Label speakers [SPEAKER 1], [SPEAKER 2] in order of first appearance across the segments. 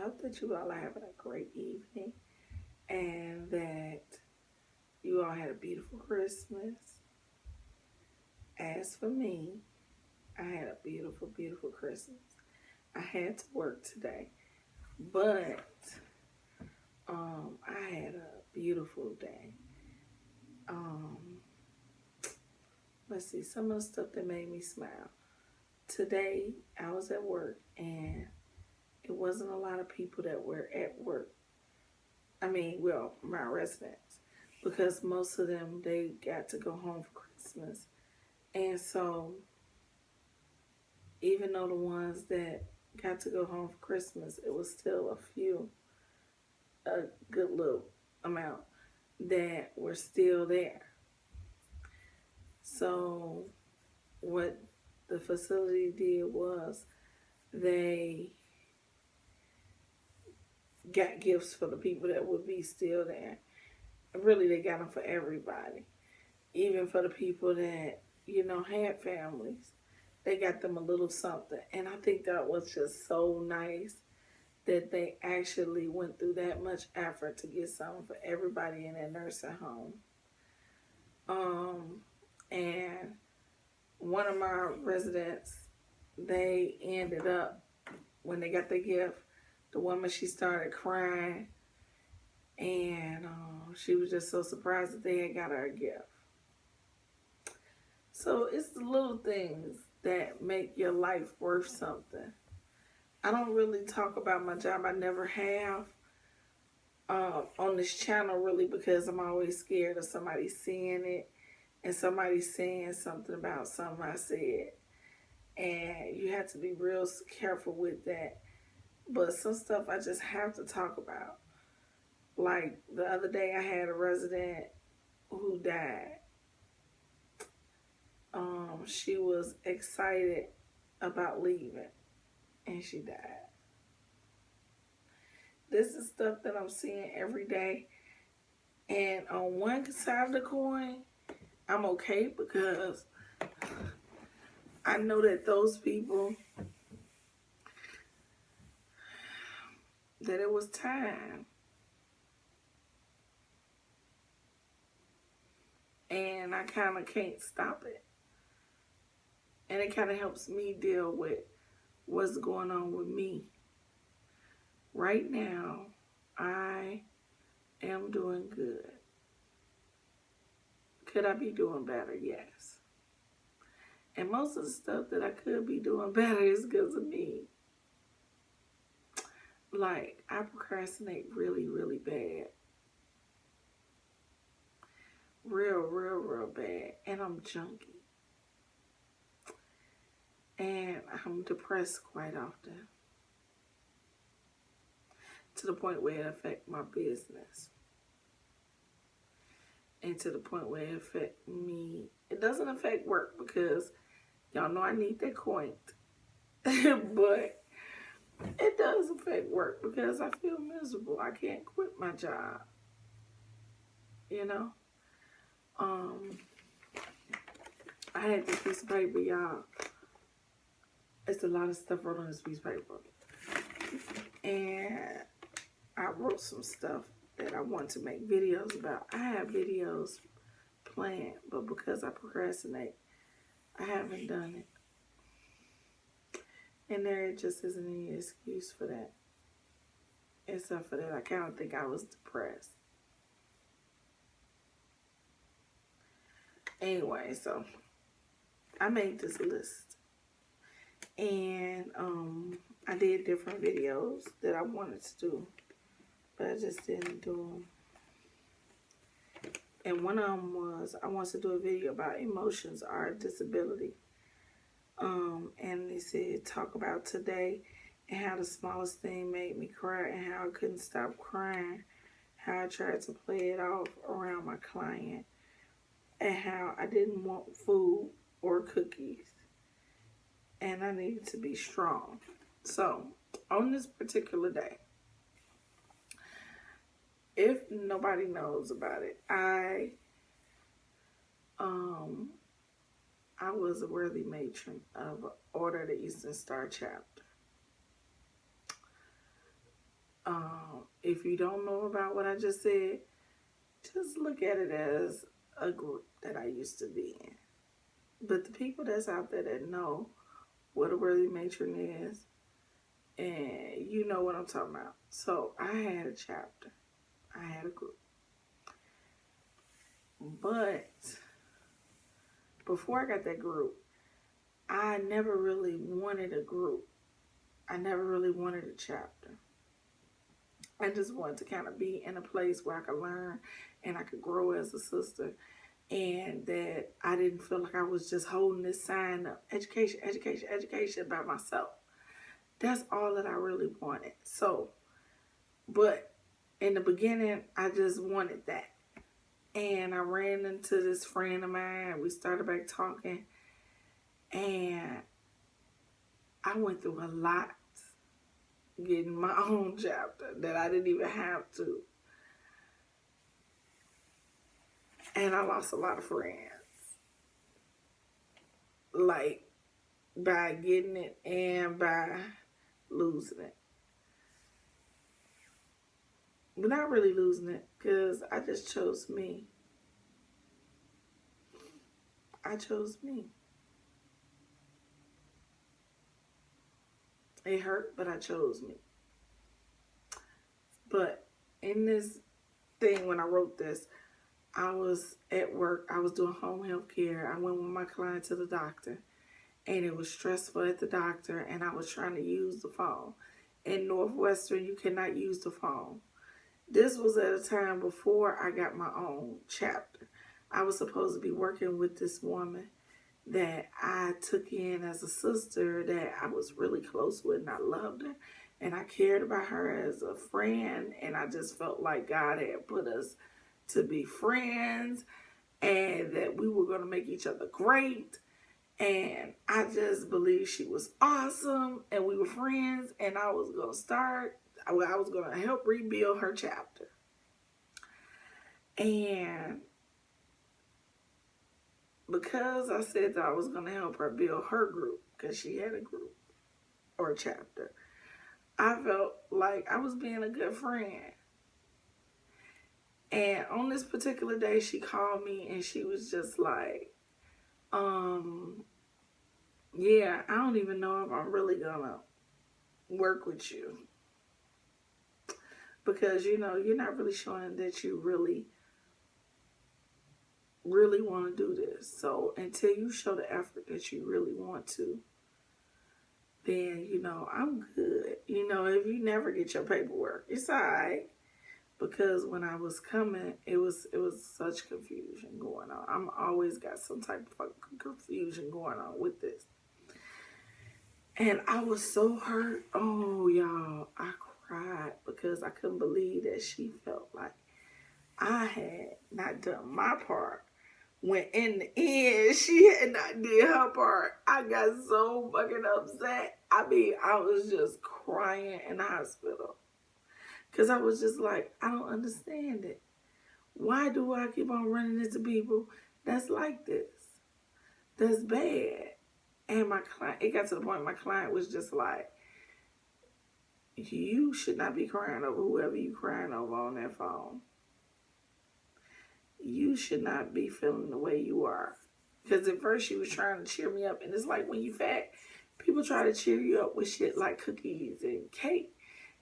[SPEAKER 1] hope that you all are having a great evening and that you all had a beautiful Christmas. As for me, I had a beautiful, beautiful Christmas. I had to work today, but I had a beautiful day. Um, let's see, some of the stuff that made me smile. Today, I was at work and it wasn't a lot of people that were at work. I mean, well, my residents, because most of them, they got to go home for Christmas. And so, even though the ones that got to go home for Christmas, it was still a good little amount that were still there. So, what the facility did was they got gifts for the people that would be still there. Really, they got them for everybody, even for the people that, had families. They got them a little something. And I think that was just so nice that they actually went through that much effort to get something for everybody in that nursing home. Um, and one of my residents, they ended up, when they got the gift, the woman, she started crying. And she was just so surprised that they had got her a gift. So it's the little things that make your life worth something. I don't really talk about my job. I never have on this channel really because I'm always scared of somebody seeing it and somebody saying something about something I said. And you have to be real careful with that. But some stuff I just have to talk about. Like the other day I had a resident who died. She was excited about leaving and she died. This is stuff that I'm seeing every day. And on one side of the coin, I'm okay because I know that those people, that it was time. And I kind of can't stop it. And it kind of helps me deal with what's going on with me. Right now, I am doing good. Could I be doing better? Yes. And most of the stuff that I could be doing better is because of me. Like, I procrastinate really, really bad. Real, real, real bad. And I'm junky. And I'm depressed quite often. To the point where it affects my business. And to the point where it affects me. It doesn't affect work because y'all know I need that coin. But it does affect work because I feel miserable. I can't quit my job. You know? I had this piece of paper, y'all. It's a lot of stuff wrote on this piece of paper. And I wrote some stuff that I want to make videos about. I have videos planned, but because I procrastinate, I haven't done it. And there just isn't any excuse for that. Except for that, I kind of think I was depressed. Anyway, so I made this list. And I did different videos that I wanted to do. But I just didn't do them. And one of them was, I wanted to do a video about emotions are a disability. And they said, talk about today and how the smallest thing made me cry and how I couldn't stop crying. How I tried to play it off around my client. And how I didn't want food or cookies. And I needed to be strong. So, on this particular day, if nobody knows about it, I was a worthy matron of Order of the Eastern Star chapter. If you don't know about what I just said, just look at it as a group that I used to be in. But the people that's out there that know what a worthy matron is, and you know what I'm talking about. So I had a chapter. I had a group. But before I got that group, I never really wanted a group. I never really wanted a chapter. I just wanted to kind of be in a place where I could learn and I could grow as a sister, and that I didn't feel like I was just holding this sign of education, education, education by myself. That's all that I really wanted. So, but in the beginning, I just wanted that. And I ran into this friend of mine. We started back talking. And I went through a lot getting my own chapter that I didn't even have to. And I lost a lot of friends. Like, by getting it and by losing it. But not really losing it, because I just chose me. I chose me. It hurt, but I chose me. But in this thing, when I wrote this, I was at work. I was doing home health care. I went with my client to the doctor, and it was stressful at the doctor, and I was trying to use the phone. In Northwestern, you cannot use the phone. This was at a time before I got my own chapter. I was supposed to be working with this woman that I took in as a sister that I was really close with, and I loved her, and I cared about her as a friend, and I just felt like God had put us to be friends, and that we were going to make each other great. And I just believed she was awesome, and we were friends, and I was going to help rebuild her chapter. And because I said that I was going to help her build her group, because she had a group or a chapter, I felt like I was being a good friend. And on this particular day, she called me and she was just like, yeah, I don't even know if I'm really gonna work with you, because, you know, you're not really showing that you really want to do this. So until you show the effort that you really want to, then, you know, I'm good. You know, if you never get your paperwork, it's all right. Because when I was coming, it was such confusion going on. I'm always got some type of confusion going on with this. And I was so hurt. Oh, y'all, I cried because I couldn't believe that she felt like I had not done my part, when in the end, she had not did her part. I got so fucking upset. I mean, I was just crying in the hospital. Because I was just like, I don't understand it. Why do I keep on running into people that's like this? That's bad. And my client, it got to the point my client was just like, you should not be crying over whoever you crying over on that phone. You should not be feeling the way you are. Because at first she was trying to cheer me up. And it's like when you fat, people try to cheer you up with shit like cookies and cake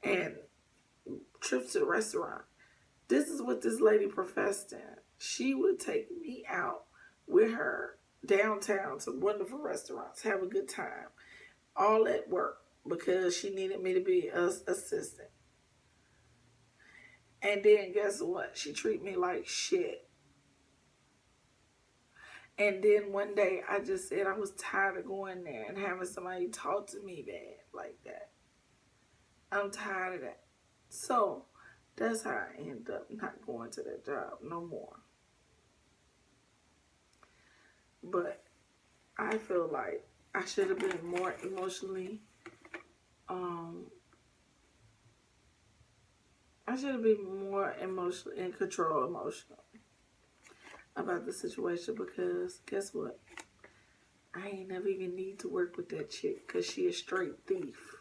[SPEAKER 1] and trips to the restaurant. This is what this lady professed in. She would take me out with her downtown to wonderful restaurants, have a good time, all at work, because she needed me to be an assistant. And then guess what? She treated me like shit. And then one day I just said I was tired of going there and having somebody talk to me bad like that. I'm tired of that. So that's how I ended up not going to that job no more. But I feel like I should have been more emotionally, I should have been more emotionally in control emotionally about the situation, because guess what? I ain't never even need to work with that chick, because she a straight thief.